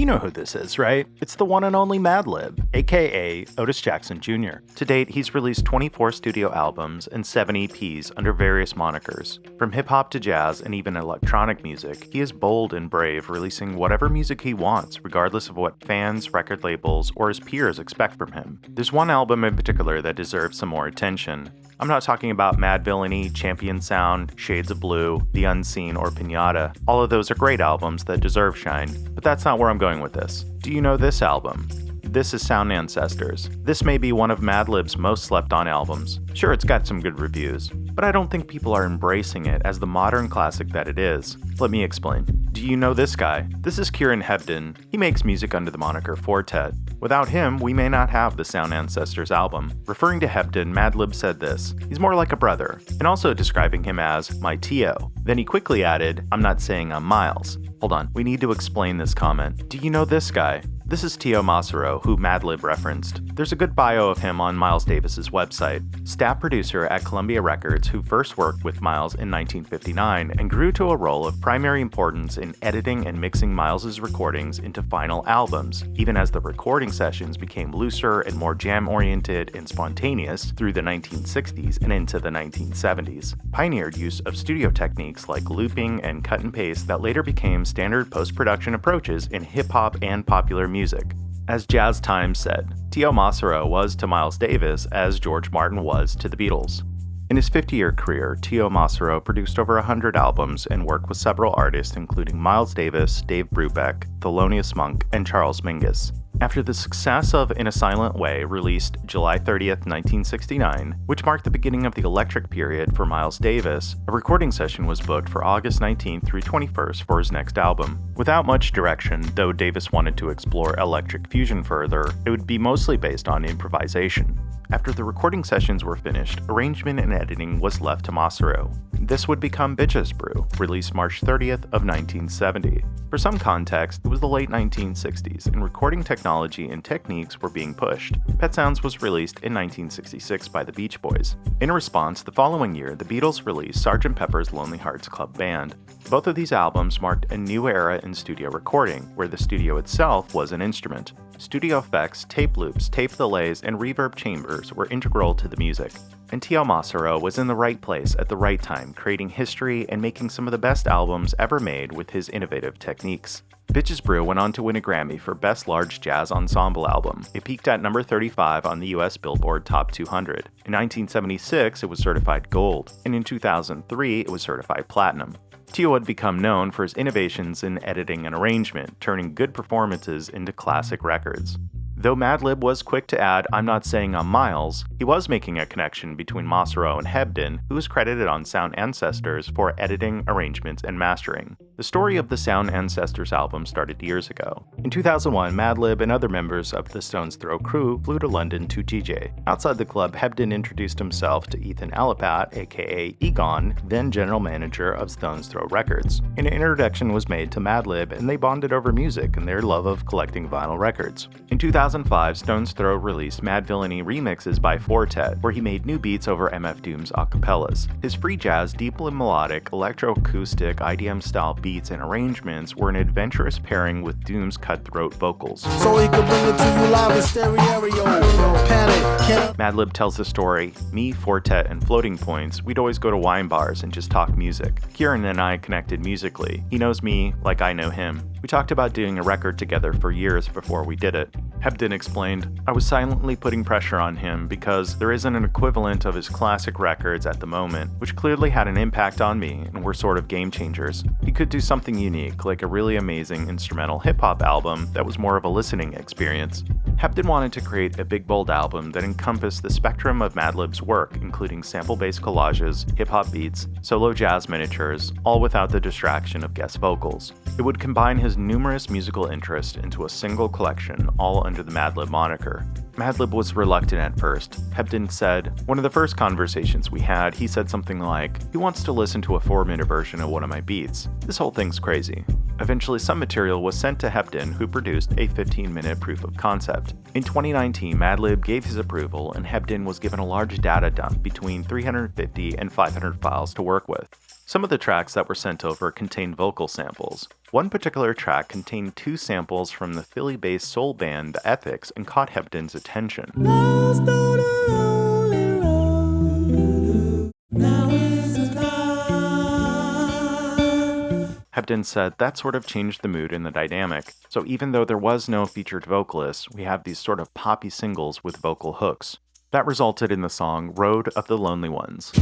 You know who this is, right? It's the one and only Madlib, aka Otis Jackson Jr. To date, he's released 24 studio albums and 7 EPs under various monikers. From hip-hop to jazz and even electronic music, he is bold and brave, releasing whatever music he wants, regardless of what fans, record labels, or his peers expect from him. There's one album in particular that deserves some more attention. I'm not talking about Mad Villainy, Champion Sound, Shades of Blue, The Unseen, or Pinata. All of those are great albums that deserve shine, but that's not where I'm going with this. Do you know this album? This is Sound Ancestors. This may be one of Madlib's most slept-on albums. Sure, it's got some good reviews, but I don't think people are embracing it as the modern classic that it is. Let me explain. Do you know this guy? This is Kieran Hebden. He makes music under the moniker Four Tet. Without him, we may not have the Sound Ancestors album. Referring to Hebden, Madlib said this: "He's more like a brother," and also describing him as my Teo. Then he quickly added, "I'm not saying I'm Miles." Hold on, we need to explain this comment. Do you know this guy? This is Teo Macero, who Madlib referenced. There's a good bio of him on Miles Davis's website. Staff producer at Columbia Records who first worked with Miles in 1959 and grew to a role of primary importance in editing and mixing Miles's recordings into final albums, even as the recording sessions became looser and more jam-oriented and spontaneous through the 1960s and into the 1970s. Pioneered use of studio techniques like looping and cut and paste that later became standard post-production approaches in hip-hop and popular music. As Jazz Times said, Teo Macero was to Miles Davis as George Martin was to the Beatles. In his 50-year career, Teo Macero produced over 100 albums and worked with several artists including Miles Davis, Dave Brubeck, Thelonious Monk, and Charles Mingus. After the success of In a Silent Way, released July 30th, 1969, which marked the beginning of the electric period for Miles Davis, a recording session was booked for August 19th through 21st for his next album. Without much direction, though Davis wanted to explore electric fusion further, it would be mostly based on improvisation. After the recording sessions were finished, arrangement and editing was left to Macero. This would become Brew, released March 30th of 1970. For some context, it was the late 1960s, and recording technology and techniques were being pushed. Pet Sounds was released in 1966 by the Beach Boys. In response, the following year, the Beatles released Sgt. Pepper's Lonely Hearts Club Band. Both of these albums marked a new era in studio recording, where the studio itself was an instrument. Studio effects, tape loops, tape delays, and reverb chambers were integral to the music. And Teo Macero was in the right place at the right time, creating history and making some of the best albums ever made with his innovative techniques. Brew went on to win a Grammy for Best Large Jazz Ensemble Album. It peaked at number 35 on the US Billboard Top 200. In 1976, it was certified gold, and in 2003, it was certified platinum. Teo had become known for his innovations in editing and arrangement, turning good performances into classic records. Though Madlib was quick to add, "I'm not saying I'm Miles," he was making a connection between Macero and Hebden, who was credited on Sound Ancestors for editing, arrangements, and mastering. The story of the Sound Ancestors album started years ago. In 2001, Madlib and other members of the Stones Throw crew flew to London to DJ. Outside the club, Hebden introduced himself to Ethan Allipat, aka Egon, then general manager of Stones Throw Records. An introduction was made to Madlib, and they bonded over music and their love of collecting vinyl records. In 2005, Stones Throw released Mad Villainy remixes by Four Tet, where he made new beats over MF Doom's acapellas. His free jazz, deeply melodic, electroacoustic, IDM-style beats and arrangements were an adventurous pairing with Doom's cutthroat vocals. So he could bring it to you live in stereo. Panic. Madlib tells the story, "Me, Four Tet, and Floating Points, we'd always go to wine bars and just talk music. Kieran and I connected musically. He knows me like I know him. We talked about doing a record together for years before we did it." Hebden explained, "I was silently putting pressure on him because there isn't an equivalent of his classic records at the moment, which clearly had an impact on me and were sort of game changers. He could do something unique, like a really amazing instrumental hip-hop album that was more of a listening experience." Hebden wanted to create a big bold album that encompassed the spectrum of Madlib's work, including sample-based collages, hip-hop beats, solo jazz miniatures, all without the distraction of guest vocals. It would combine his numerous musical interests into a single collection, all under the Madlib moniker. Madlib was reluctant at first. Hebden said, "One of the first conversations we had, he said something like, he wants to listen to a 4-minute version of one of my beats. This whole thing's crazy." Eventually, some material was sent to Hebden, who produced a 15-minute proof of concept. In 2019, Madlib gave his approval, and Hebden was given a large data dump between 350 and 500 files to work with. Some of the tracks that were sent over contained vocal samples. One particular track contained 2 samples from the Philly-based soul band The Ethics and caught Hebden's attention. Hebden said that sort of changed the mood and the dynamic, so even though there was no featured vocalist, we have these sort of poppy singles with vocal hooks. That resulted in the song Road of the Lonely Ones.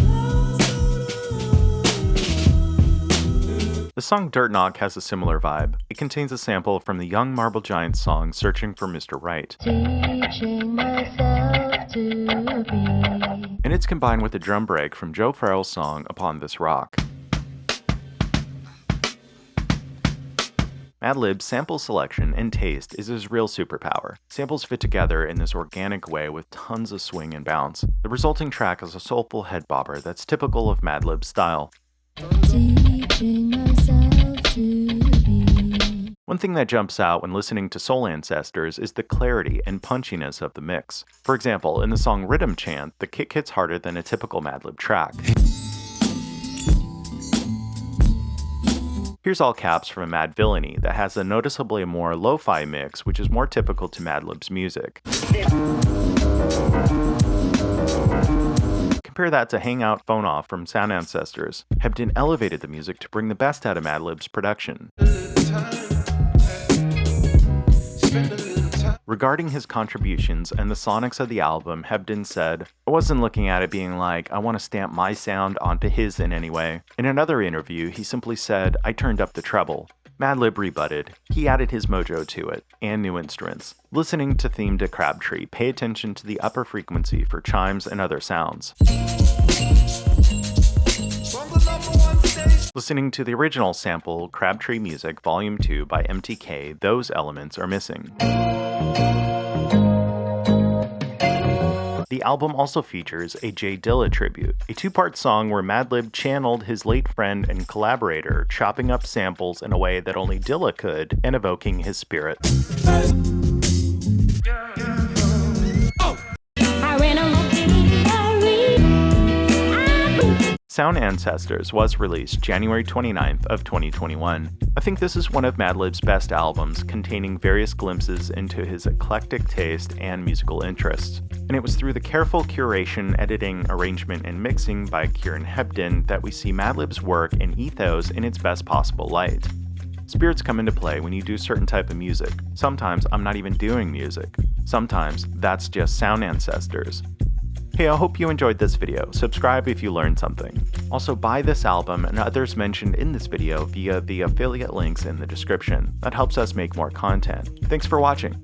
The song Dirt Knock has a similar vibe. It contains a sample from the Young Marble Giants song Searching for Mr. Right. Teaching myself to be. And it's combined with a drum break from Joe Farrell's song Upon This Rock. Madlib's sample selection and taste is his real superpower. Samples fit together in this organic way with tons of swing and bounce. The resulting track is a soulful head bobber that's typical of Madlib's style. One thing that jumps out when listening to Soul Ancestors is the clarity and punchiness of the mix. For example, in the song Rhythm Chant, the kick hits harder than a typical Madlib track. Here's All Caps from Mad Villainy that has a noticeably more lo-fi mix, which is more typical to Madlib's music. Compare that to Hang Out Phone Off from Sound Ancestors. Hebden elevated the music to bring the best out of Madlib's production. Regarding his contributions and the sonics of the album, Hebden said, "I wasn't looking at it being like, I want to stamp my sound onto his in any way." In another interview, he simply said, "I turned up the treble." Madlib rebutted. He added his mojo to it, and new instruments. Listening to Theme to Crabtree, pay attention to the upper frequency for chimes and other sounds. Listening to the original sample, Crabtree Music Volume 2 by MTK, those elements are missing. The album also features a Dilla Tribute, a 2-part song where Madlib channeled his late friend and collaborator, chopping up samples in a way that only Dilla could and evoking his spirit. Sound Ancestors was released January 29th of 2021. I think this is one of Madlib's best albums, containing various glimpses into his eclectic taste and musical interests. And it was through the careful curation, editing, arrangement, and mixing by Kieran Hebden that we see Madlib's work and ethos in its best possible light. Spirits come into play when you do certain type of music. Sometimes I'm not even doing music. Sometimes that's just Sound Ancestors. Hey, I hope you enjoyed this video. Subscribe if you learned something. Also, buy this album and others mentioned in this video via the affiliate links in the description. That helps us make more content. Thanks for watching.